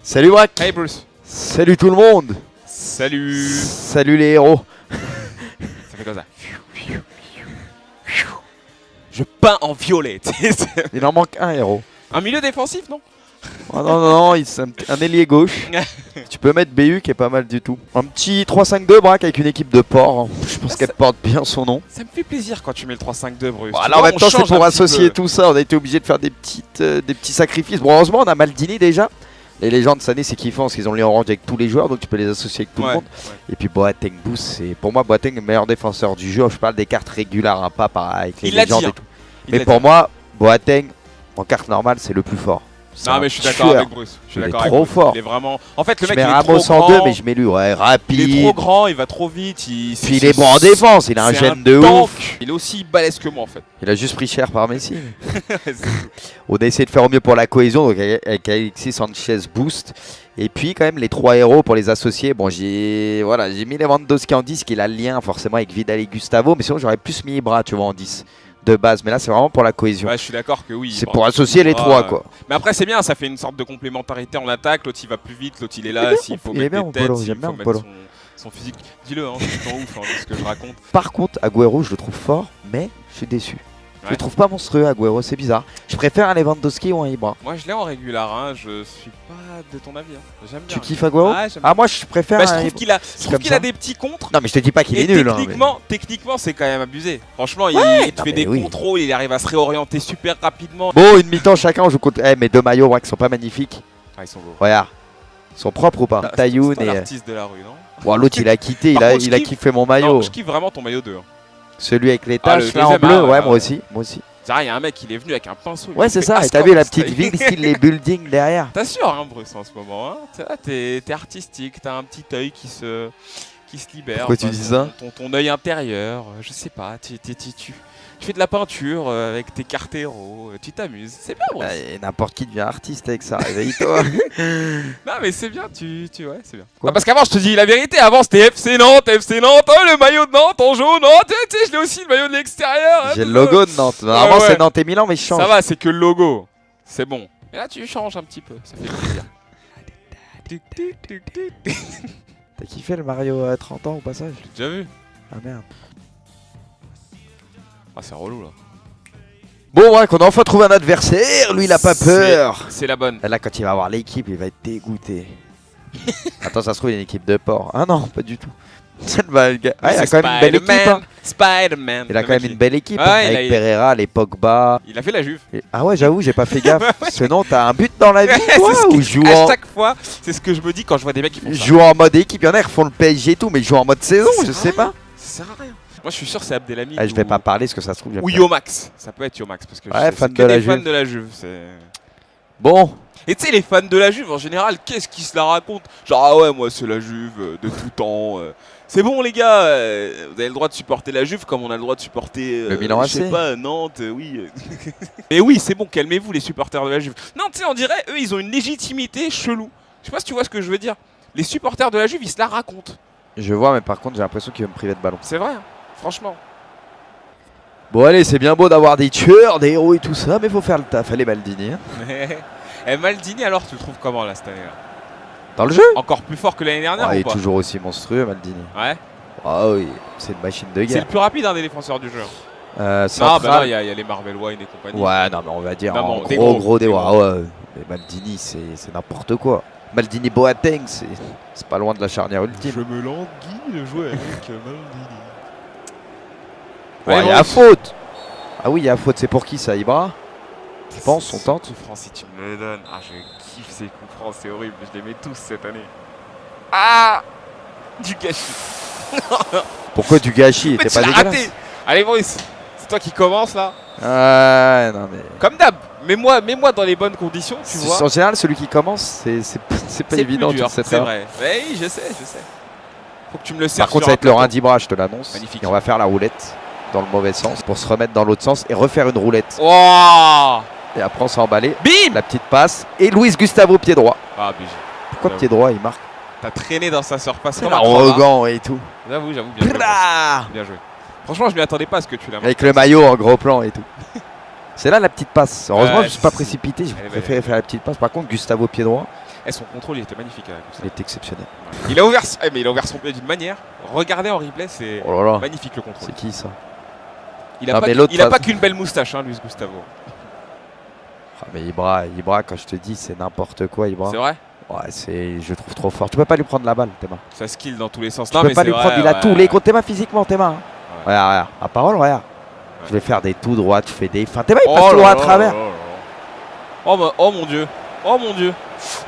Salut Brack. Hey Bruce. Salut tout le monde. Salut. Salut les héros. Ça fait comme ça. Je peins en violet. Il en manque un héros. Un milieu défensif, non? Oh non, non, non, c'est un ailier gauche. Tu peux mettre BU qui est pas mal du tout. Un petit 3-5-2 Brack avec une équipe de port. Je pense qu'elle porte bien son nom. Ça me fait plaisir quand tu mets le 3-5-2, Bruce. Voilà, en même temps, c'est pour associer tout ça. On a été obligé de faire des petits sacrifices. Bon, heureusement, on a Maldini déjà. Les légendes cette année, c'est kiffant parce qu'ils ont les orange avec tous les joueurs, donc tu peux les associer avec tout le monde. Et puis Boateng Boost, c'est pour moi Boateng le meilleur défenseur du jeu. Je parle des cartes régulières, hein, pas avec les légendes et tout. Mais pour moi, Boateng en carte normale, c'est le plus fort. Non mais je suis d'accord avec Bruce. Je suis d'accord avec trop fort. Il est vraiment. En fait, le mec il est Ramos trop grand. 2, mais je mets lui, ouais, rapide. Il est trop grand, il va trop vite. Puis il est bon en défense, il a un gène de ouf. Il est aussi balèze que moi en fait. Il a juste pris cher par Messi. On a essayé de faire au mieux pour la cohésion, donc avec Alexis Sanchez Boost. Et puis quand même les 3 héros pour les associer. Bon, j'ai mis Lewandowski en 10, qui a le lien forcément avec Vidal et Gustavo, mais sinon j'aurais plus mis Ibra, tu vois, en 10 de base. Mais là c'est vraiment pour la cohésion. Ouais, je suis d'accord que oui. C'est pour associer les 3 quoi. Mais après c'est bien, ça fait une sorte de complémentarité en attaque. L'autre il va plus vite, l'autre il est là. S'il faut mettre des têtes, s'il faut mettre son physique. Dis-le, hein, c'est en ouf hein, ce que je raconte. Par contre, Agüero je le trouve fort, mais je suis déçu. Je le trouve pas monstrueux, Agüero, c'est bizarre. Je préfère un Lewandowski ou un Ibra. Moi je l'ai en régular, hein. Je suis pas de ton avis. Hein. J'aime bien. Tu kiffes Agüero? Ah, moi je préfère. Bah, je trouve qu'il a des petits contres. Non, mais je te dis pas qu'il est nul. Techniquement, c'est quand même abusé. Franchement, il te fait des contrôles, il arrive à se réorienter super rapidement. Bon, une mi-temps chacun, on joue contre. Eh, mes deux maillots, qui sont pas magnifiques. Ah, ils sont beaux. Regarde. Ils sont propres ou pas? Tayoun et. L'artiste de la rue, non? Bon, l'autre il a quitté, il a kiffé mon maillot. Non, je kiffe vraiment ton maillot 2. Celui avec les taches là en bleu, ouais, moi aussi. C'est vrai, il y a un mec, il est venu avec un pinceau. Ouais, c'est ça, et t'as vu la petite ville, style les buildings derrière. T'assures, hein, Bruce, en ce moment. Hein. T'es artistique, t'as un petit œil qui se libère. Pourquoi tu dis ça? Ton œil intérieur, je sais pas, tu fais de la peinture avec tes cartes héros, tu t'amuses. C'est bien, Bruce. N'importe qui devient artiste avec ça, réveille-toi. Non, mais c'est bien, ouais, c'est bien. Non, parce qu'avant, je te dis la vérité, avant c'était FC Nantes, oh, le maillot de Nantes en jaune, oh, tu sais, je l'ai aussi, le maillot de l'extérieur. J'ai le logo de Nantes. Normalement, c'est Nantes et Milan, mais je change. Ça va, c'est que le logo. C'est bon. Et là, tu changes un petit peu, ça fait plaisir. T'as kiffé le Mario à 30 ans au passage? J'ai déjà vu. Ah merde. Ah, c'est relou là. Bon, ouais, qu'on a enfin trouvé un adversaire, lui il a pas peur. C'est la bonne. Là, quand il va voir l'équipe, il va être dégoûté. Attends, ça se trouve, il y a une équipe de port. Ah non, pas du tout. Il a quand même une belle équipe. Hein. Spider-Man. Il a quand même une belle équipe. Ouais, avec Pereira, les Pogba. Il a fait la Juve. Ah ouais, j'avoue, j'ai pas fait gaffe. Sinon, t'as un but dans la vie, toi, ou joue à chaque fois, c'est ce que je me dis quand je vois des mecs qui font ça. Jouent en mode équipe, il y en a qui refont le PSG et tout, mais ils jouent en mode saison, je sais pas. Ça sert à rien. Moi je suis sûr c'est Abdelhamid. Je vais pas parler parce que ça se trouve. Ou Yomax. Ça peut être Yomax parce que ouais, fan de la Juve. Bon. Et tu sais, les fans de la Juve en général, qu'est-ce qu'ils se la racontent? Genre, ah ouais, moi c'est la Juve de tout temps. C'est bon les gars, vous avez le droit de supporter la Juve comme on a le droit de supporter le Milan AC. Je sais pas, Nantes, oui. Mais oui, c'est bon, calmez-vous les supporters de la Juve. Non, tu sais, on dirait, eux, ils ont une légitimité chelou. Je sais pas si tu vois ce que je veux dire. Les supporters de la Juve, ils se la racontent. Je vois, mais par contre, j'ai l'impression qu'ils veulent me priver de ballon. C'est vrai, hein, franchement. Bon, allez, c'est bien beau d'avoir des tueurs, des héros et tout ça, mais faut faire le taf. Allez, Maldini. Et Maldini, alors, tu le trouves comment là cette année là? Dans le jeu? Encore plus fort que l'année dernière ou il est pas? toujours aussi monstrueux, Maldini. Ouais. Ah oui, c'est une machine de guerre. C'est le plus rapide des défenseurs du jeu. Non, bah il y a les Marvel Wine et compagnie. Ouais, non, mais on va dire non, gros des ouais. Mais Maldini, c'est n'importe quoi. Maldini Boateng, c'est pas loin de la charnière ultime. Je me languis de jouer avec Maldini. Ouais, il y a faute. Ah oui, il y a faute. C'est pour qui ça, Ibra? Je pense, on tente. Coups francs, si tu me le donnes. Ah, je kiffe ces coups francs, c'est horrible. Je les mets tous cette année. Ah, du gâchis. Pourquoi du gâchis? T'es pas dégueulasse. Raté. Allez, Bruce, c'est toi qui commence là. Non mais. Comme d'hab, mets-moi dans les bonnes conditions, tu vois. En général, celui qui commence, c'est pas évident. C'est vrai. Oui, je sais. Faut que tu me le sers. Par contre, ça va être le rein d'Ibra, je te l'annonce. Magnifique. Et on va faire la roulette dans le mauvais sens pour se remettre dans l'autre sens et refaire une roulette. Wow. Et après, on s'est emballé. Bim. La petite passe. Et Luis Gustavo, pied droit. Ah, BG. Pourquoi pied droit, il marque? T'as traîné dans sa surface comme arrogant et tout. J'avoue, bien joué. Franchement, je m'y attendais pas à ce que tu l'as. Avec le maillot en gros plan et tout. C'est là la petite passe. Heureusement, je ne suis pas précipité. J'ai préféré faire la petite passe. Par contre, Gustavo pied droit. Son contrôle il était magnifique. Il est exceptionnel. Il a ouvert, mais il a ouvert son pied d'une manière. Regardez en replay, c'est magnifique le contrôle. C'est qui ça? Il a pas qu'une belle moustache, hein, Luis Gustavo. Ah, mais Ibra, quand je te dis, c'est n'importe quoi, Ibra. C'est vrai? Ouais, je trouve trop fort. Tu peux pas lui prendre la balle, Théma. Ça skill dans tous les sens. Tu peux pas lui prendre, il a tout. Les contre Théma physiquement, Théma. Hein. Ouais. Regarde, à parole, regarde. Ouais. Je vais faire des tout droits, tu fais des fins. Théma, il passe tout droit à travers. Oh mon dieu. Oh mon dieu.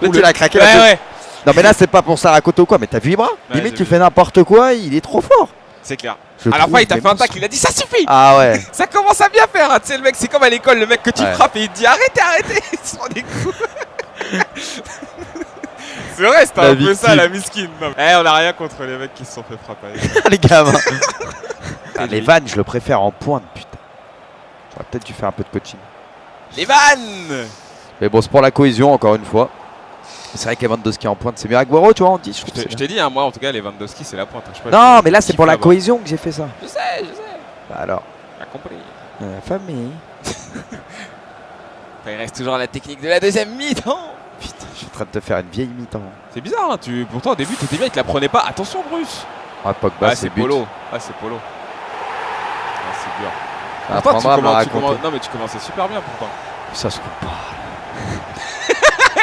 Là, tu l'as craqué. Ouais. Non, mais là, c'est pas pour Sarakoto ou quoi, mais t'as vu Ibra? Limite, tu fais n'importe quoi, il est trop fort. C'est clair. À la fin, il t'a fait un tacle, il a dit ça suffit. Ah ouais. Ça commence à bien faire. Hein. Tu sais, le mec, c'est comme à l'école, le mec que tu frappes et il te dit arrêtez. Il se prend des coups. C'est vrai, c'était un peu ça la miskine. On a rien contre les mecs qui se sont fait frapper. Les gamins. Les vannes, je le préfère en pointe, putain. J'aurais peut-être dû faire un peu de coaching. Les vannes. Mais bon, c'est pour la cohésion, encore une fois. C'est vrai qu'Lewandowski en pointe, c'est mieux. Agüero, tu vois, on dit. Je t'ai dit, hein, moi en tout cas, Lewandowski, c'est la pointe. Non, mais là, c'est pour la cohésion que j'ai fait ça. Je sais. Bah alors. T'as compris. La famille. Il reste toujours la technique de la deuxième mi-temps. Putain, je suis en train de te faire une vieille mi-temps. C'est bizarre, hein, pourtant au début, t'étais bien, il te la prenait pas. Attention, Bruce. Ah, Pogba, c'est Polo. Ah, c'est Polo. Ah, c'est dur. Pourtant, non, mais tu commençais super bien pourtant. Ça se coupe pas.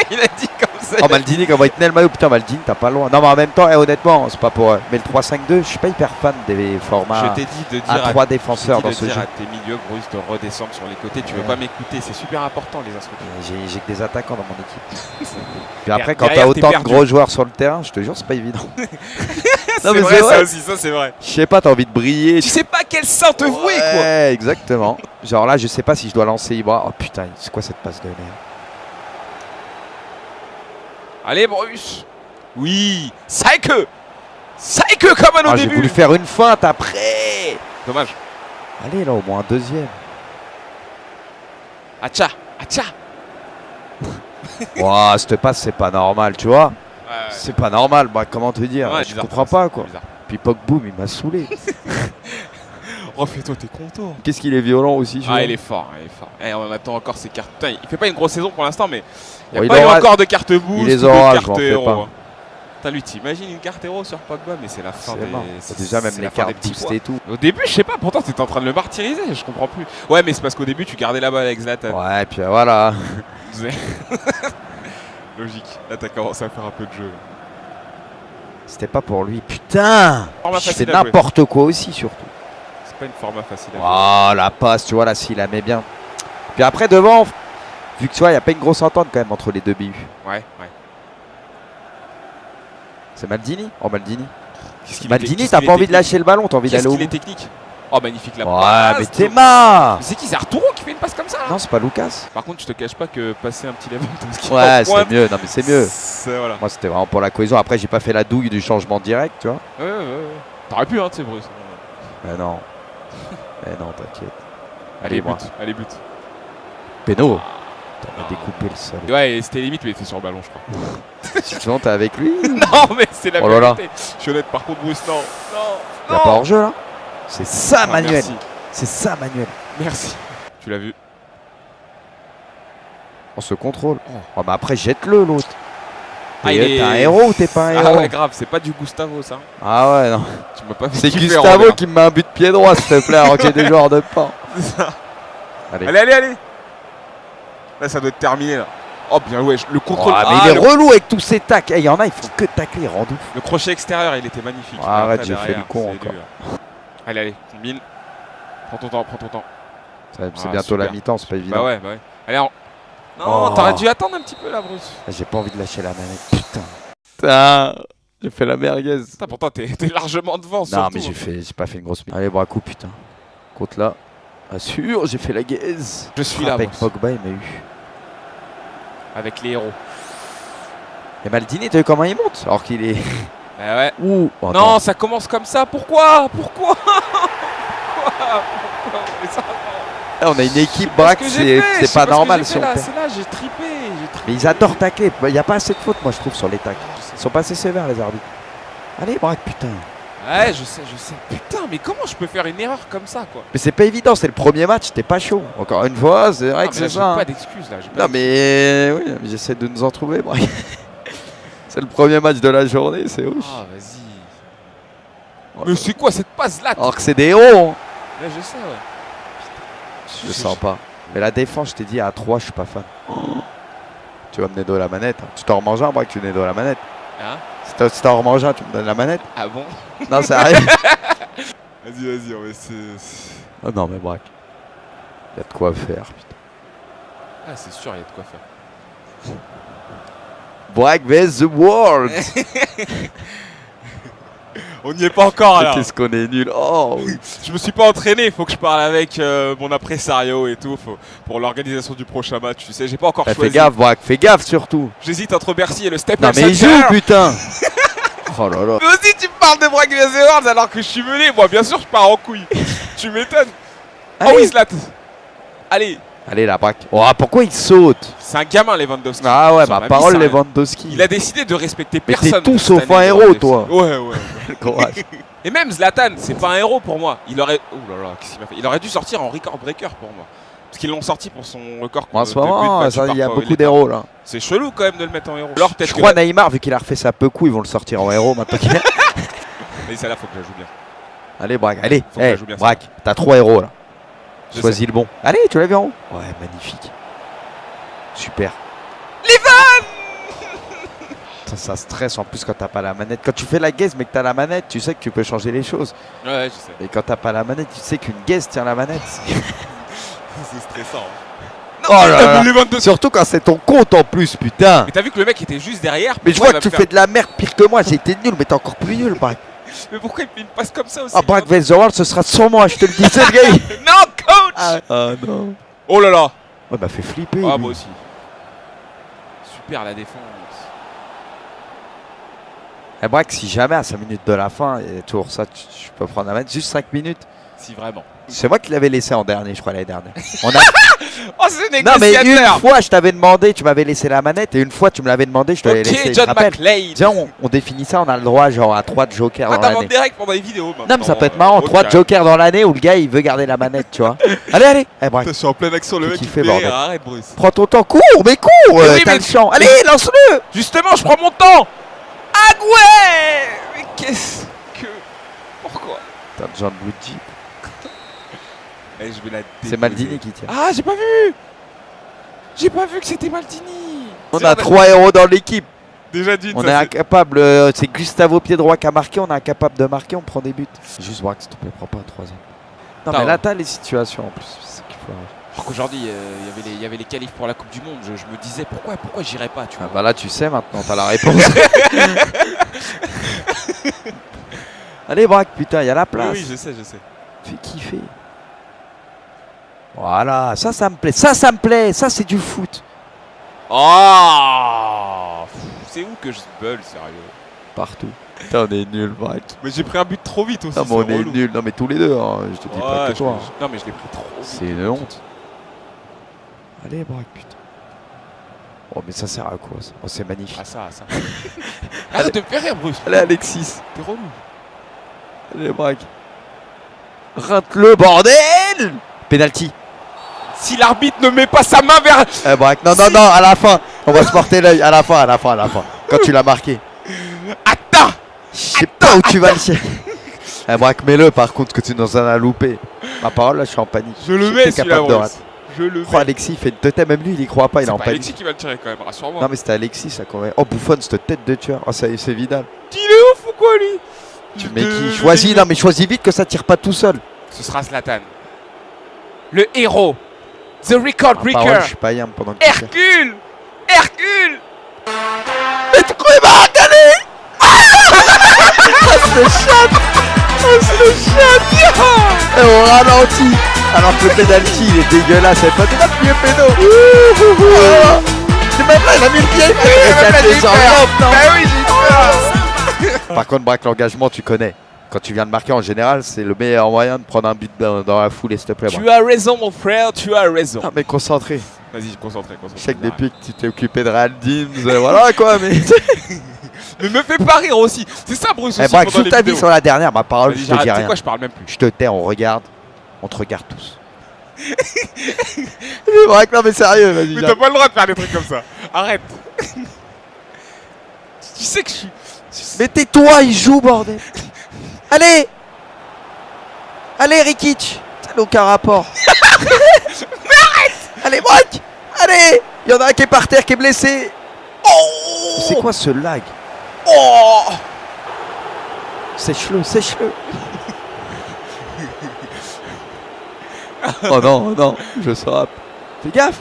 Il a dit comme ça. Oh, Maldini, quand on va tenir le maillot, putain, Maldini, t'as pas loin. Non, mais en même temps, honnêtement, c'est pas pour. Mais le 3-5-2, je suis pas hyper fan des formats. Je t'ai dit de dire à 3 défenseurs dans ce jeu. À tes milieux, Bruce, de redescendre sur les côtés. Tu veux pas m'écouter, c'est super important les instructions. J'ai que des attaquants dans mon équipe. Puis après, quand t'as autant de gros joueurs sur le terrain, je te jure, c'est pas évident. Non, mais c'est vrai, ça aussi, ça c'est vrai. Je sais pas, t'as envie de briller. Tu sais pas quel sein te vouer, quoi. Ouais, exactement. Genre là, je sais pas si je dois lancer Ibra. Oh putain, c'est quoi cette passe de l'air? Allez, Bruce. Oui. Psyche comme au début. J'ai voulu faire une feinte après. Dommage. Allez, là, au moins un deuxième. Acha. Ouah, cette passe, c'est pas normal, tu vois. C'est pas normal, bah, comment te dire, je comprends pas, quoi. Puis Pogboum, il m'a saoulé. Refais-toi, t'es content. Qu'est-ce qu'il est violent aussi. Il est fort. On attend encore ses cartes. Putain, il fait pas une grosse saison pour l'instant, mais il n'y a pas eu encore de carte boost. Il les aura, je m'en fais pas. Putain, lui, t'imagines une carte héros sur Pogba, mais c'est la fin des... Déjà, même les cartes boostées et tout. Au début, je sais pas, pourtant, t'étais en train de le martyriser, je comprends plus. Ouais, mais c'est parce qu'au début, tu gardais la balle avec Zlatan. Ouais, puis voilà. Logique. Là, t'as commencé à faire un peu de jeu. C'était pas pour lui. Putain, c'est n'importe quoi aussi, surtout. C'est pas une format facile à jouer. Oh, la passe, tu vois, là, s'il la met bien. Puis après, devant, vu que tu vois, il n'y a pas une grosse entente quand même entre les deux BU. Ouais. C'est Maldini. Oh, Maldini. Maldini, t'as pas envie de lâcher le ballon, t'as envie d'aller au bout. Il est technique. Oh, magnifique la passe. Ouais, mais Théma. C'est qui? C'est Arturo qui fait une passe comme ça là? Non, c'est pas Lucas. Par contre, je te cache pas que passer un petit Lewandowski. Ouais, c'est mieux. Non, mais c'est mieux. Voilà. Moi, c'était vraiment pour la cohésion. Après, j'ai pas fait la douille du changement direct, tu vois. Ouais. T'aurais pu, hein, tu sais, Bruce. Mais non. T'inquiète. Allez, but. Péno. T'as découpé le sol. Ouais, c'était limite, mais il était sur le ballon, je crois. Sinon, t'es avec lui? Non, mais c'est la vérité. Je suis honnête, par contre, Bruce, non. Y'a pas hors-jeu là? C'est ça, Manuel. Merci. C'est ça, Manuel. Merci. Tu l'as vu? On se contrôle. Oh, bah après, jette-le l'autre. T'es un héros ou t'es pas un héros? Ah ouais, grave, c'est pas du Gustavo ça. Ah ouais, non. Tu m'as pas fait c'est Gustavo qui me met un but de pied droit, s'il te plaît, alors que j'ai des joueurs de pain. Allez. Là, ça doit être terminé là. Oh bien, ouais, le contrôle. Mais il est relou avec tous ces tacs. Il y en a, ils font que tacler, rendez-vous. Le crochet extérieur, il était magnifique. Arrête, j'ai fait le con encore. Allez, combine. Prends ton temps. C'est bientôt la mi-temps, c'est pas évident. Bah ouais. Allez, non, t'aurais dû attendre un petit peu là, Bruce. J'ai pas envie de lâcher la manette, putain. J'ai fait la merguez. Putain, pourtant, t'es largement devant. Non, mais j'ai pas fait une grosse. Allez, Braco, putain. Côte là. Assure, j'ai fait la gaze. Je suis là. Avec Pogba, il m'a eu. Avec les héros. Et Maldini, t'as vu comment il monte? Alors qu'il est. Bah ouais. Non, ça commence comme ça. Pourquoi on a une équipe, Braque, c'est pas normal si on perd. C'est là, j'ai trippé. Mais ils adorent tacler. Il n'y a pas assez de fautes, moi, je trouve, sur les tacles. Ils sont pas assez sévères, les arbitres. Allez, Braque, putain. Ouais, je sais. Putain, mais comment je peux faire une erreur comme ça, quoi? Mais c'est pas évident, c'est le premier match, t'es pas chaud. Encore une fois, c'est vrai que c'est ça. J'ai pas d'excuses là. Non, mais oui, j'essaie de nous en trouver, Braque. C'est le premier match de la journée, c'est ouf. Ah, vas-y. Mais c'est quoi cette passe là? Alors que c'est des héros. Hein. Là, je sais, ouais. Je le sens pas. Mais la défense, je t'ai dit, à 3, je suis pas fan. Tu vas me donner la manette. Hein. Tu t'en remanges un, moi, que tu me donnes la manette. Hein? Si t'en remanges un, tu me donnes la manette. Ah bon? Non, ça arrive. Vas-y, on va essayer. Oh non, mais braque. Il y a de quoi faire, putain. Ah, c'est sûr, il y a de quoi faire. Braque vs The World. On n'y est pas encore là. Qu'est-ce qu'on est nul. Oh, oui. Je me suis pas entraîné, il faut que je parle avec mon impresario et tout pour l'organisation du prochain match. Tu sais, j'ai pas encore choisi. Fais gaffe, Braque, fais gaffe surtout. J'hésite entre Bercy et le Staples Non, mais il Center. joue, putain. Oh là là. Mais aussi, tu me parles de Braque vs The World alors que je suis mené. Moi, bien sûr, je pars en couille. Tu m'étonnes. Oh Allez. oui, Zlat. Allez. Allez, la Braque. Oh, pourquoi il saute? C'est un gamin, Lewandowski. Ah ouais, Sur ma vie, parole, c'est un- Lewandowski. Il a décidé de respecter Mais t'es personne. tout cette sauf un année dans héros, le toi. FC. Ouais. Courage. Et même Zlatan, c'est pas un héros pour moi. Il aurait. Oh là là, qu'est-ce qu'il m'a fait? Il aurait dû sortir en record breaker pour moi. Parce qu'ils l'ont sorti pour son record. En ce de but moment, battu il y a par beaucoup Paolo. d'héros là. C'est chelou quand même de le mettre en héros. Alors peut-être Je que crois Neymar, vu qu'il a refait sa peu coup, ils vont le sortir en héros maintenant. Mais celle-là, faut que je la joue bien. Allez, Braque, allez. Faut que je joue bien, Braque, t'as 3 héros là. Je Choisis le bon. Allez, tu l'as vu en haut? Ouais, magnifique. Super. Ça stresse en plus quand t'as pas la manette. Quand tu fais la gaze mais que t'as la manette, tu sais que tu peux changer les choses. Ouais, je sais. Et quand t'as pas la manette, tu sais qu'une gaze tient la manette. C'est stressant. Oh là là. Lewandowski. Surtout quand c'est ton compte en plus, putain. Mais t'as vu que le mec était juste derrière. Mais je pourquoi vois il que va tu fais de la merde pire que moi. J'ai été nul, mais t'es encore plus nul, Braque. Mais pourquoi il fait une passe comme ça aussi? Ah, Braque vs The World, ce sera sur moi, je te le dis, c'est le gars. Non, coach. Ah non. Oh là là. Ouais, m'a fait flipper. Ah, lui. moi aussi. Super la défense. Et Braque, si jamais à 5 minutes de la fin, et toujours ça, je peux prendre la manette, juste 5 minutes. Si vraiment. C'est moi qui l'avais laissé en dernier, je crois, l'année dernière. On a... Oh, c'est Non, mais négociateur. une fois, je t'avais demandé, tu m'avais laissé la manette, et une fois, tu me l'avais demandé, je te l'avais laissé. Ok, tu te John rappelles? McLean. Tiens, on définit ça, on a le droit genre à 3 jokers Ah, dans t'inventes l'année. des règles pendant les vidéos maintenant. Non, mais ça peut être marrant, 3 Ok. jokers dans l'année où le gars il veut garder la manette, tu vois. Allez, allez. Eh, Braque, Je suis en pleine action, le Qu'est-ce mec qu'il il fait, fait bordel rire. Arrête, Bruce. prends ton temps, cours, mais cours, Mais oui, t'as mais- le champ. Allez, lance-le. Justement, je prends mon temps. Ah ouais. Mais qu'est-ce que... Pourquoi? T'as besoin de Luigi. Eh, je vais la C'est déposer. Maldini qui tient. Ah, j'ai pas vu. J'ai pas vu que c'était Maldini. On a 3 héros dans l'équipe. Déjà d'une. On ça, est c'est- incapable, c'est Gustavo pied droit qui a marqué, on est incapable de marquer, on prend des buts. Juste Braque, s'il te plaît, prends pas 3 ans. Non, Ah mais là, ouais. t'as les situations en plus. C'est ça qu'il faut arrêter. Alors qu'aujourd'hui, il y avait les qualifs pour la Coupe du Monde. Je me disais pourquoi j'irais pas, tu Ah vois. bah là, tu sais maintenant, t'as la réponse. Allez, Braque, putain, il y a la Oui, place. oui, je sais. Fais kiffer. Voilà, ça me plaît. Ça me plaît. Ça, c'est du foot. Oh, c'est où que je bulle, sérieux? Partout. Putain, on est nuls, Braque. Mais j'ai pris un but trop vite aussi. Non, mais on est nuls. Non, mais tous les deux, hein. Je te dis pas que toi. Non, mais je l'ai pris trop vite. C'est une honte. Allez, Braque, putain. Oh, mais ça sert à quoi, ça? Oh, c'est magnifique. Ah, ça. Arrête de me faire rire, Bruce. Allez, Alexis. T'es relou. Allez, Braque. Rate-le, bordel! Penalty. Si l'arbitre ne met pas sa main vers... Eh, Braque. Non, à la fin. On va se porter l'œil. À la fin. Quand tu l'as marqué. Attends. Je sais pas où tu vas le chercher. Eh, Braque, mets-le par contre, que tu nous en as loupé. Ma parole, là, je suis en panique. Je le sais que mets, t'es celui-là, capable de Bruce. rater. Je le Oh, mets. Alexis, il fait une tête, même lui, il y croit pas, il est C'est en pas panique. Alexis qui va le tirer quand même, rassure-moi. Non, mais c'était Alexis, ça quand même. Oh, Buffon, cette tête de tueur. Oh, c'est Vidal. Il est ouf ou quoi, lui? Tu mets qui? Choisis, non, mais choisis vite que ça tire pas tout seul. Ce sera Zlatan. Le héros. The record Ma parole, je breaker. suis pas yam pendant que tu tires. Hercule. Hercule. Mais tu crois, il va regarder. Le chat. Et on ralentit. Alors que le penalty, il est dégueulasse. C'est pas déjà le vieux pédo. C'est même là, il a mis le pied. Il a éclaté sur l'Europe, non? Bah oui, j'ai peur. Par contre, Braque, l'engagement, tu connais. Quand tu viens de marquer, en général, c'est le meilleur moyen de prendre un but dans la foule, s'il te plaît. Braque. Tu as raison, mon frère, tu as raison. Ah, mais concentré. Vas-y, concentré. Je sais que depuis que tu t'es occupé de Real Deems, voilà quoi, mais. Mais me fais pas rire aussi. C'est ça, Bruce. Eh, aussi, Braque, pendant joue les ta vie vidéos. sur la dernière, ma parole, Vas-y, je te j'arrête. dis Tu sais rien. quoi, je parle même plus. Je te tais, on regarde. On te regarde tous. Braque, non mais sérieux, vas-y. Mais t'as pas le droit de faire des trucs comme ça. Arrête. Tu sais que je suis. Mais tais-toi, il joue, bordel. Allez. Allez, Rikic. Ça n'a aucun rapport. Mais arrête. Allez, Brock. Allez. Il y en a un qui est par terre, qui est blessé. Oh. C'est quoi ce lag? Oh. Sèche-le, sèche-le. Oh non, oh non, je sape. Fais gaffe.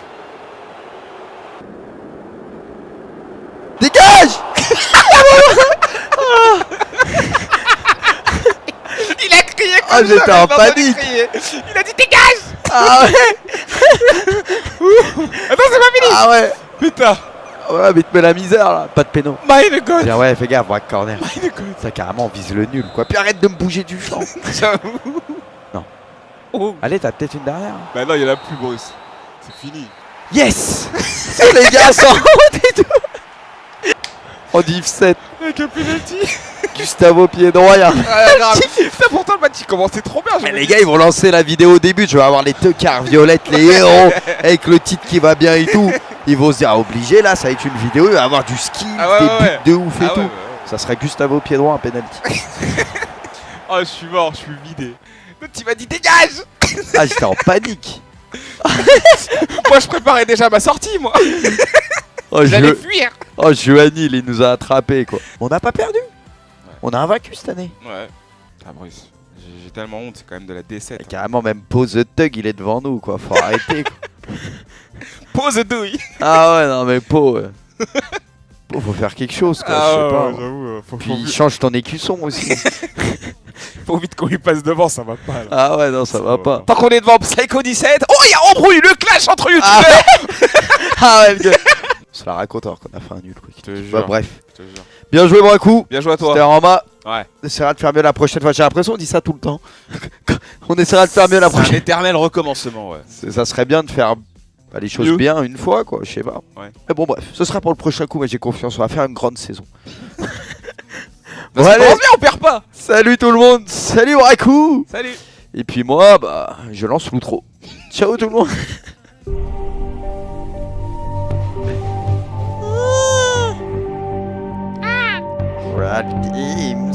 Dégage. Il a crié comme Ah, j'étais en panique. Il a dit dégage. Ah ouais. Attends, c'est pas fini. Ah ouais. Putain. Ah ouais, mais te mets la misère là. Pas de péno. My God. Bien ouais, fais gaffe, braque corner. My God. Ça carrément on vise le nul quoi. Puis arrête de me bouger du champ. J'avoue. Non. Oh. Allez, t'as peut-être une derrière. Bah non, il y en a plus, Bruce. C'est fini. Yes. C'est les gars, sans on dit 7. Avec un penalty. Gustavo pied droit. Ah, grave. Putain, pourtant le match il commençait trop bien. Les gars, ils vont lancer la vidéo au début. Je vais avoir les teucards violettes, les héros, avec le titre qui va bien et tout. Ils vont se dire, obligé là, ça va être une vidéo. Il va y avoir du ski, des buts de ouf et tout. Ça serait Gustavo pied droit, un penalty. Oh, je suis mort, je suis vidé. L'autre, il m'a dit dégage. Ah, j'étais en panique. Moi, je préparais déjà ma sortie, moi. Oh, J'allais fuir. Oh, Joanil, il nous a attrapés quoi. On n'a pas perdu. On a invaincu cette année. Ouais. Ah, Bruce, j'ai tellement honte, c'est quand même de la D7. Et carrément, même Pose the Tug, il est devant nous quoi. Faut arrêter quoi. Pose douille. Ah ouais, non mais Po, faut faire quelque chose quoi. Je sais pas. J'avoue, Puis change ton écusson aussi. faut vite qu'on lui passe devant, ça va pas là. Ah ouais, non, ça va pas. Tant qu'on est devant Psycho 17, oh, il y a embrouille, le clash entre youtubeurs. Ah ouais, le gars. C'est la raconte alors qu'on a fait un nul quoi. Je te jure. Bah, bref. Je te jure. Bien joué, Brakou. Bien joué à toi. C'était Rama. Ouais. On essaiera de faire mieux la prochaine fois. J'ai l'impression qu'on dit ça tout le temps. On essaiera de faire mieux la C'est un prochaine. éternel recommencement, ouais. Ça serait bien de faire les choses Mieux. bien une fois quoi, je sais pas. Ouais. Mais bon bref, ce sera pour le prochain coup, mais j'ai confiance, on va faire une grande saison. Bon, allez, bien, on perd pas. salut tout le monde, salut Brakou. Salut. Et puis moi, bah, je lance l'outro. Ciao tout le monde. Rat Games.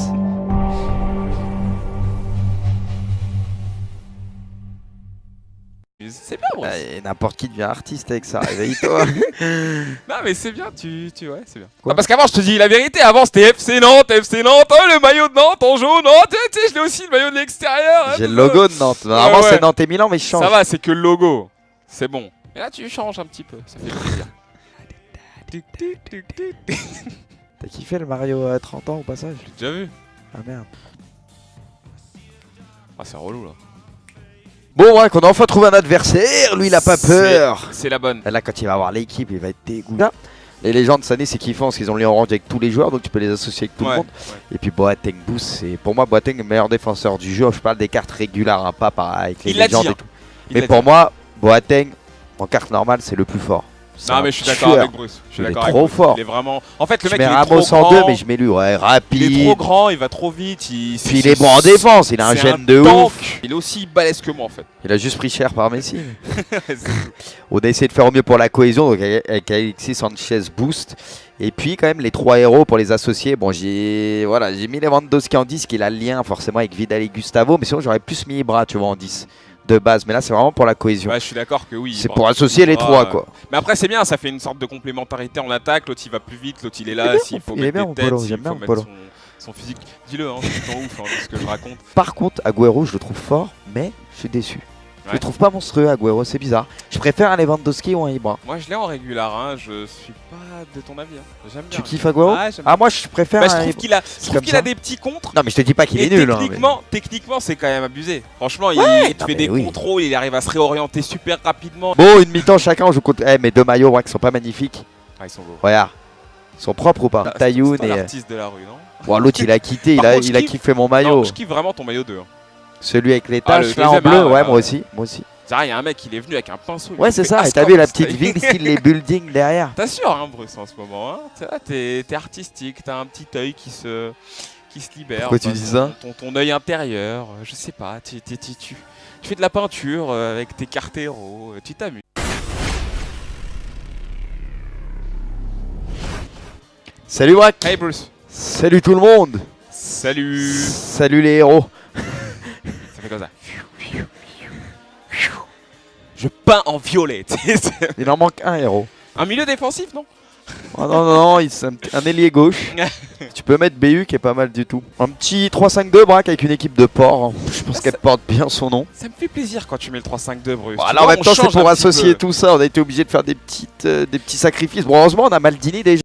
C'est bien, Bruce. Et n'importe qui devient artiste avec ça, réveille-toi. Non mais c'est bien, ouais c'est bien. Quoi? Non, parce qu'avant je te dis la vérité, avant c'était FC Nantes, oh le maillot de Nantes en jaune, oh tu sais je l'ai aussi le maillot de l'extérieur. J'ai le logo de Nantes. Normalement ouais. c'est Nantes et Milan, mais je change. Ça va, c'est que le logo, c'est bon. Et là tu changes un petit peu, ça fait plaisir. T'as kiffé le Mario 30 ans au passage? J'ai déjà vu. Ah merde. Ah c'est relou là. Bon ouais, qu'on a enfin trouvé un adversaire, lui il a pas peur. C'est la bonne. Là quand il va avoir l'équipe, il va être dégoûté. Les légendes cette année c'est kiffant parce qu'ils ont les orange avec tous les joueurs, donc tu peux les associer avec tout le monde. Et puis Boateng Boost, c'est pour moi Boateng le meilleur défenseur du jeu. Je parle des cartes régulières, hein, pas avec les Il l'a légendes dit, et hein. tout. Mais pour moi, Boateng en carte normale c'est le plus fort. Non mais je suis d'accord avec Bruce. Je suis Il est d'accord avec trop Bruce. fort. Il est vraiment. En fait le Je mec mets il est Ramos trop en grand. deux, mais je mets lui, ouais, rapide. Il est trop grand, il va trop vite. Puis il est bon en défense, il a un gène de tank. ouf. Il est aussi balèze que moi en fait. Il a juste pris cher par Messi. On a essayé de faire au mieux pour la cohésion, donc avec Alexis Sanchez Boost. Et puis quand même les trois héros pour les associer. Bon j'ai mis Lewandowski en 10, qui a le lien forcément avec Vidal et Gustavo, mais sinon j'aurais plus mis Ibra, tu vois, en 10 de base. Mais là c'est vraiment pour la cohésion. Ouais, je suis d'accord que oui. C'est pour associer les trois quoi. Mais après c'est bien, ça fait une sorte de complémentarité en attaque. L'autre il va plus vite, l'autre il est là. S'il faut mettre des têtes, s'il faut mettre son physique. Dis-le, hein, c'est tout en ouf, hein, ce que je raconte. Par contre, Agüero je le trouve fort, mais je suis déçu. Je le trouve pas monstrueux, Agüero, c'est bizarre. Je préfère un Lewandowski ou un Ibra. Moi je l'ai en régular, hein, je suis pas de ton avis. Hein. J'aime bien. Tu kiffes Agüero? Ouais, Ah moi je préfère je trouve qu'il a, des petits contres. Non mais je te dis pas qu'il est nul. Techniquement c'est quand même abusé. Franchement il te fait des contrôles, il arrive à se réorienter super rapidement. Bon, une mi-temps chacun, on joue contre... mes deux maillots qui sont pas magnifiques. Ah ils sont beaux. Regarde. Ils sont propres ou pas? Tayoun et... l'artiste de la rue, non? Bon, l'autre il a quitté, il a kiffé mon maillot. Non, je kiffe vraiment ton maillot 2. Celui avec les taches le là en deuxième, bleu, ouais moi aussi. C'est vrai, il y a un mec, il est venu avec un pinceau. Ouais, c'est ça, et t'as vu la petite ville, style les buildings derrière. T'assures, hein, Bruce, en ce moment. Hein. T'es artistique, t'as un petit œil qui se libère. Pourquoi tu dis ça? Ton œil intérieur, je sais pas. Tu fais de la peinture avec tes cartes héros, tu t'amuses. Salut Brack. Hey Bruce. Salut tout le monde. Salut. Salut les héros. Ça fait comme ça. Je peins en violet. Il en manque un héros. Un milieu défensif, non? Oh non, c'est un ailier gauche. Tu peux mettre BU qui est pas mal du tout. Un petit 3-5-2 Brack avec une équipe de port. Je pense qu'elle porte bien son nom. Ça me fait plaisir quand tu mets le 3-5-2 Bruce. Voilà, en même temps c'est pour associer tout ça. On a été obligé de faire des petits sacrifices. Bon, heureusement on a Maldini déjà.